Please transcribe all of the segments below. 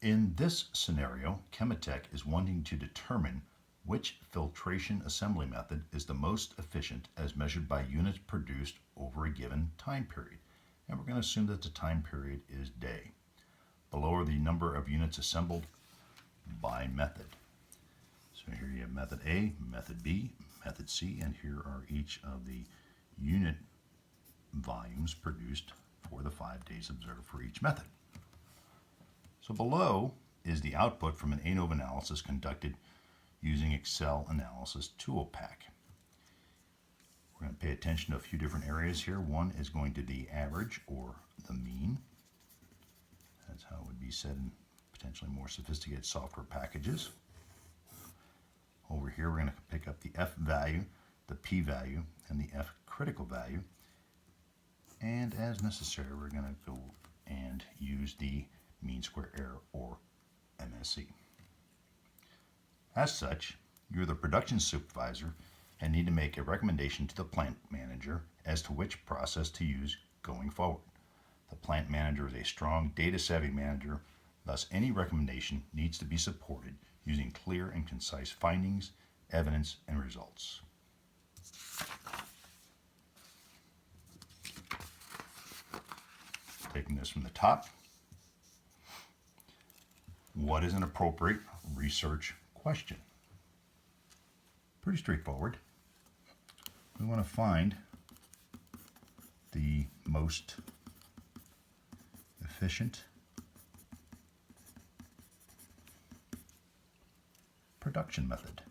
In this scenario, Chematech is wanting to determine which filtration assembly method is the most efficient as measured by units produced over a given time period. And we're going to assume that the time period is day. Below are the number of units assembled by method. So here you have method A, method B, method C, and here are each of the unit volumes produced for the 5 days observed for each method. So below is the output from an ANOVA analysis conducted using Excel analysis tool pack. We're going to pay attention to a few different areas here. One is going to be average or the mean. That's how it would be said in potentially more sophisticated software packages. Over here we're going to pick up the F value, the P value, and the F critical value. And as necessary, we're going to go and use the mean square error or MSE. As such, you're the production supervisor and need to make a recommendation to the plant manager as to which process to use going forward. The plant manager is a strong, data-savvy manager, thus any recommendation needs to be supported using clear and concise findings, evidence, and results. Taking this from the top, what is an appropriate research question? Pretty straightforward. We want to find the most efficient production method.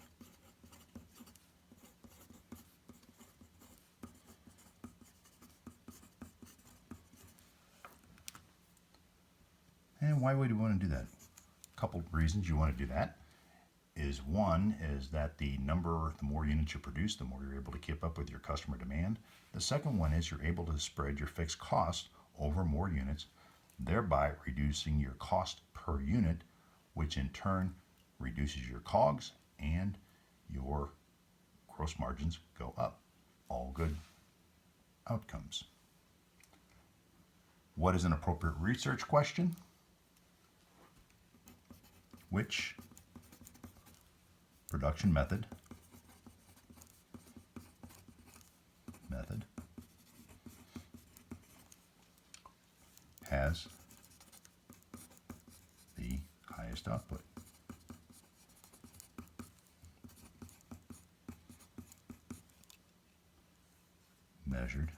And why would you want to do that? A couple of reasons you want to do that is one is that the more units you produce, the more you're able to keep up with your customer demand. The second one is you're able to spread your fixed costs over more units, thereby reducing your cost per unit, which in turn reduces your COGS and your gross margins go up. All good outcomes. What is an appropriate research question? Which production method has the highest output? Measured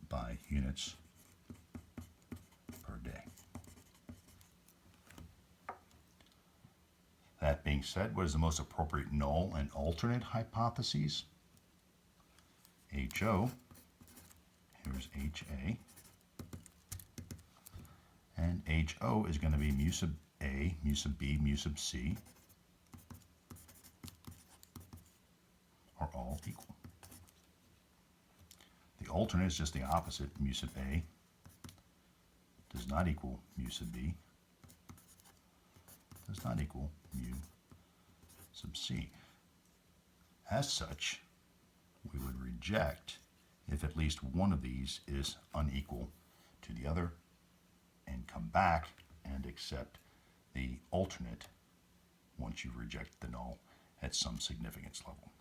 by units per day. That being said, what is the most appropriate null and alternate hypotheses? HO, here's HA, and HO is going to be mu sub A, mu sub B, mu sub C are all equal. The alternate is just the opposite. Mu sub A does not equal mu sub B, does not equal mu sub C. As such, we would reject if at least one of these is unequal to the other and come back and accept the alternate once you reject the null at some significance level.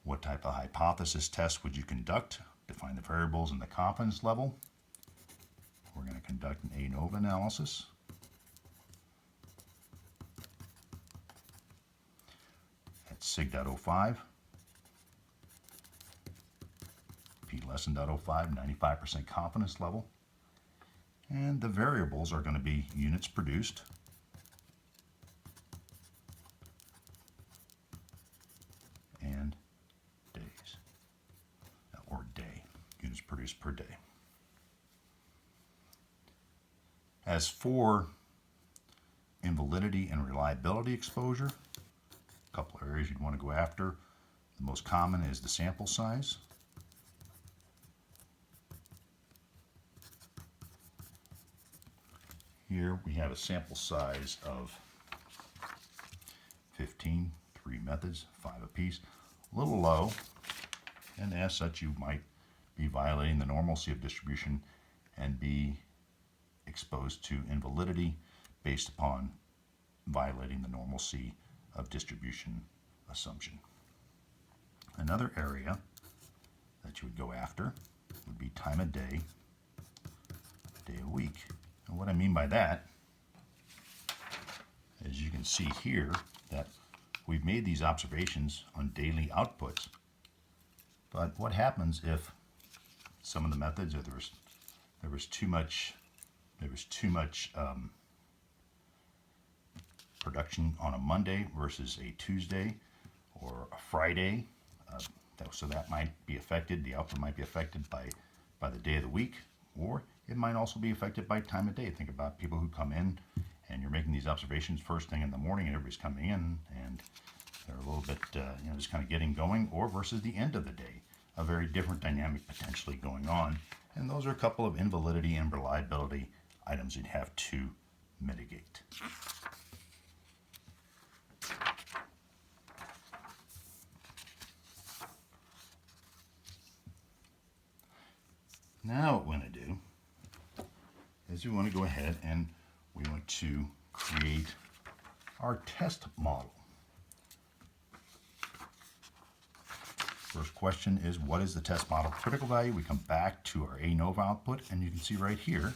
What type of hypothesis test would you conduct? Define the variables and the confidence level. We're going to conduct an ANOVA analysis. At sig.05, P less than 0.05, 95% confidence level. And the variables are going to be units produced, and days, or day, units produced per day. As for invalidity and reliability exposure, a couple of areas you'd want to go after. The most common is the sample size. Here we have a sample size of 15, 3 methods, 5 apiece. A little low, and as such you might be violating the normalcy of distribution and be exposed to invalidity based upon violating the normalcy of distribution assumption. Another area that you would go after would be time of day, day of week. And what I mean by that is you can see here that we've made these observations on daily outputs, but what happens if some of the methods, or there was too much production on a Monday versus a Tuesday or a Friday, so that might be affected. The output might be affected by the day of the week, or it might also be affected by time of day. Think about people who come in and you're making these observations first thing in the morning and everybody's coming in and they're a little bit just kind of getting going, or versus the end of the day, a very different dynamic potentially going on. And those are a couple of invalidity and reliability items you'd have to mitigate. Now what we want to do is we want to go ahead and we want to create our test model. First question is, what is the test model critical value? We come back to our ANOVA output, and you can see right here,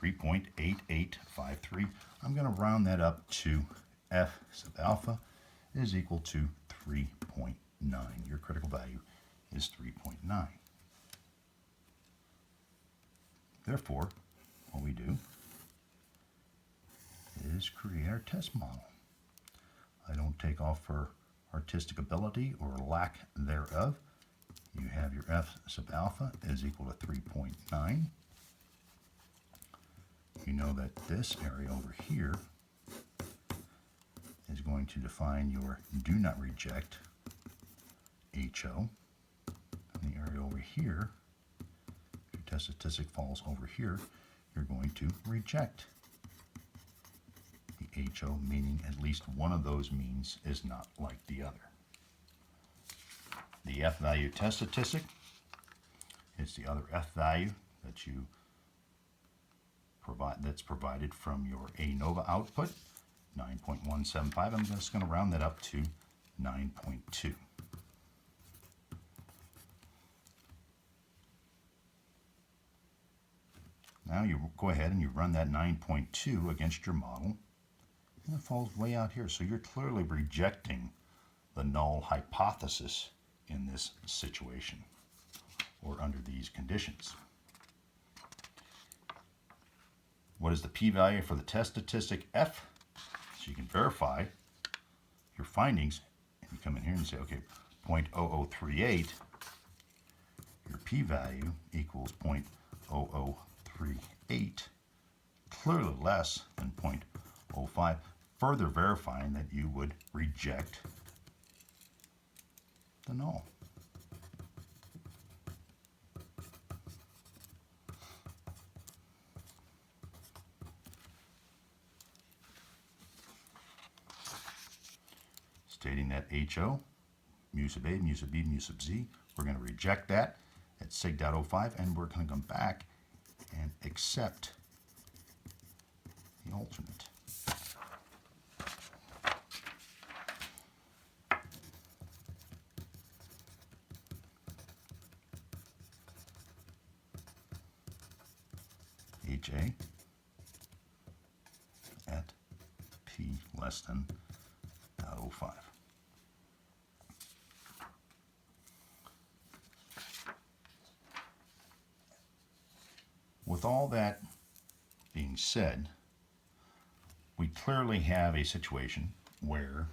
3.8853. I'm going to round that up to F sub alpha is equal to 3.9. Your critical value is 3.9. Therefore, what we do is create our test model. I don't take off for artistic ability or lack thereof. You have your F sub alpha is equal to 3.9. You know that this area over here is going to define your do not reject HO. And the area over here, if your test statistic falls over here, you're going to reject the HO, meaning at least one of those means is not like the other. The F value test statistic is the other F value that you provide, that's provided from your ANOVA output, 9.175. I'm just going to round that up to 9.2. Now you go ahead and you run that 9.2 against your model, and it falls way out here. So you're clearly rejecting the null hypothesis in this situation or under these conditions. What is the p-value for the test statistic F? So you can verify your findings, and you come in here and say, okay, 0.0038, your p-value equals 0.0038, clearly less than 0.05, further verifying that you would reject the null. Stating that HO, mu sub A, mu sub B, mu sub Z, we're going to reject that at sig.05, and we're going to come back and accept the alternate. HA at P less than 0.05. With all that being said, we clearly have a situation where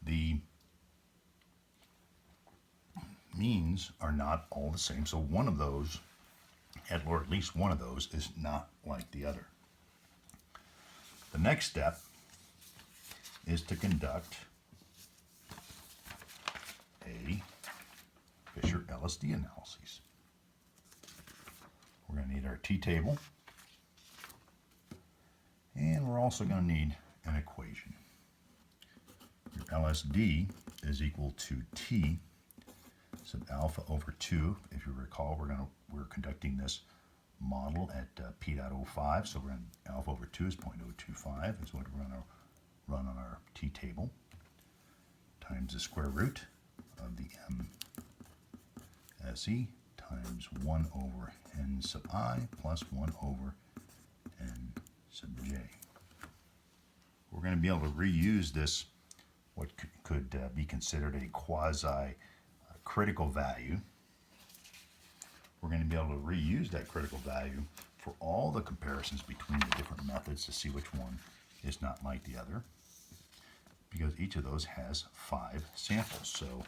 the means are not all the same. So one of those, or at least one of those, is not like the other. The next step is to conduct a Fisher-LSD analysis. We're going to need our t-table, and we're also going to need an equation. Your LSD is equal to T sub alpha over 2. If you recall, we're going to conducting this model at p.05, so we're going to alpha over 2 is 0.025 is what we're going to run on our t-table, times the square root of the MSE times 1 over n sub I plus 1 over n sub j. We're going to be able to reuse this, what could be considered a quasi-critical value. We're going to be able to reuse that critical value for all the comparisons between the different methods to see which one is not like the other, because each of those has 5 samples, so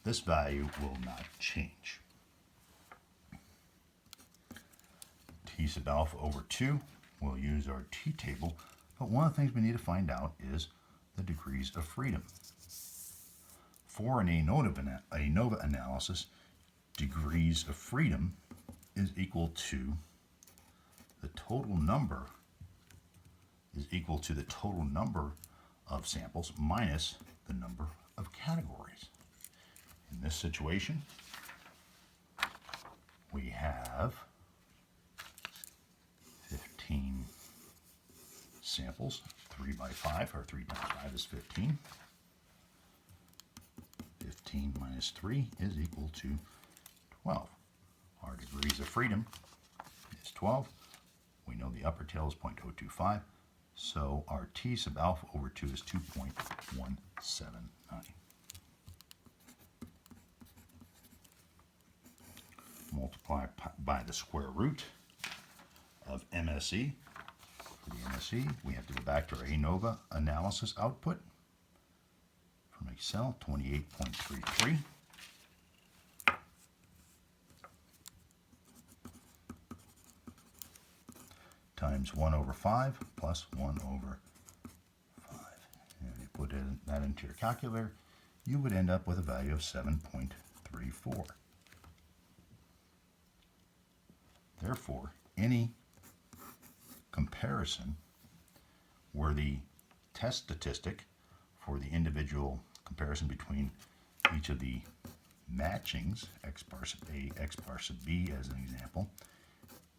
this value will not change. T sub alpha over 2, we'll use our t-table, but one of the things we need to find out is the degrees of freedom. For an ANOVA analysis, degrees of freedom is equal to the total number of samples minus the number of categories. In this situation, we have 15 samples. 3 by 5, or 3 times 5 is 15. 15 minus 3 is equal to 12. Our degrees of freedom is 12. We know the upper tail is 0.025, so our T sub alpha over 2 is 2.179. Multiply by the square root of MSE. For the MSE, we have to go back to our ANOVA analysis output from Excel, 28.33. Times 1 over 5 plus 1 over 5. And if you put that into your calculator, you would end up with a value of 7.34. Therefore, any comparison where the test statistic for the individual comparison between each of the matchings, x bar sub A, x bar sub B as an example,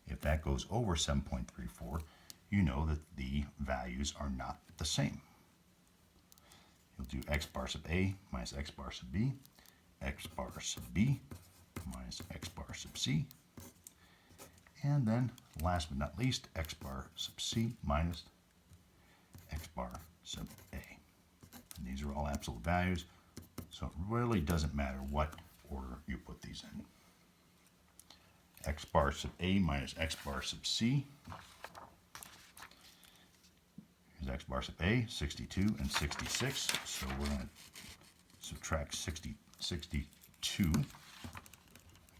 if that goes over 7.34, you know that the values are not the same. You'll do x bar sub A minus x bar sub B, x bar sub B minus x bar sub C, and then last but not least, x bar sub C minus x bar sub A. And these are all absolute values, so it really doesn't matter what order you put these in. X bar sub A minus x bar sub C is x bar sub A, 62 and 66. So we're going to subtract 62.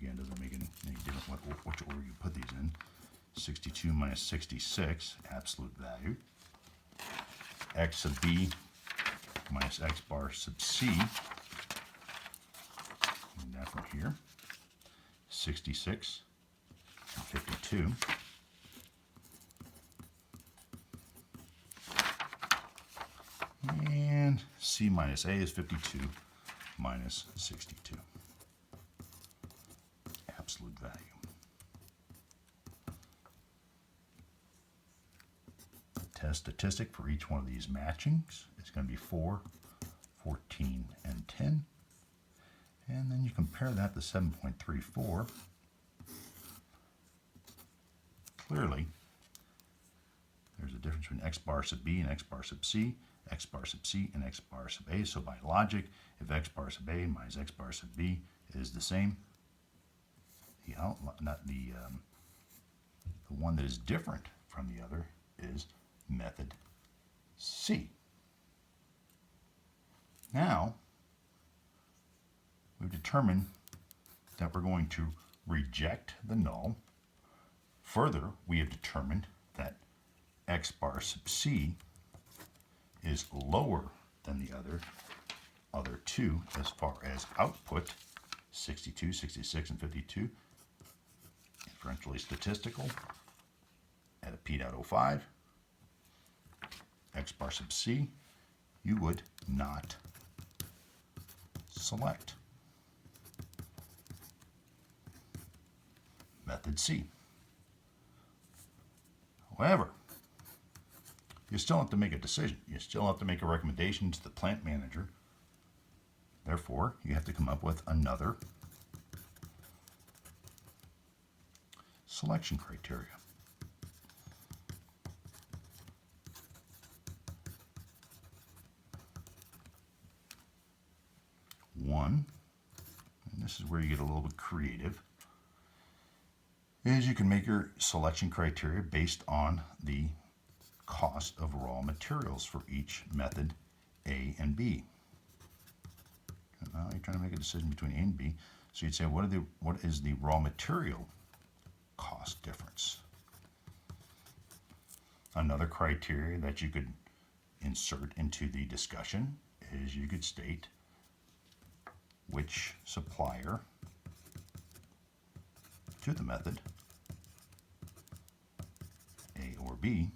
Again, doesn't make any difference which order you put these in. 62 minus 66, absolute value. X sub B minus x bar sub C. And that from here. 66 and 52. And C minus A is 52 minus 62. Absolute value. Test statistic for each one of these matchings is going to be 4, 14, and 10. And then you compare that to 7.34. Clearly, there's a difference between x bar sub B and x bar sub C, x bar sub C and x bar sub A. So by logic, if x bar sub A minus x bar sub B is the same, the one that is different from the other is method C. Now, we've determined that we're going to reject the null. Further, we have determined that x bar sub C is lower than the other two as far as output, 62, 66, and 52, inferentially statistical at a p.05. X bar sub C, you would not select. Method method C. However, you still have to make a decision. You still have to make a recommendation to the plant manager. Therefore, you have to come up with another selection criteria. One, and this is where you get a little bit creative, is you can make your selection criteria based on the cost of raw materials for each method A and B. And now you're trying to make a decision between A and B. So you'd say, what is the raw material cost difference? Another criteria that you could insert into the discussion is you could state which supplier to the method, A or B,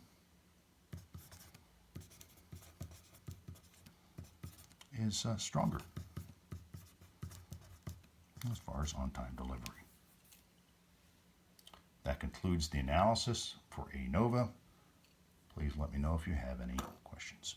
is stronger as far as on-time delivery. That concludes the analysis for ANOVA. Please let me know if you have any questions.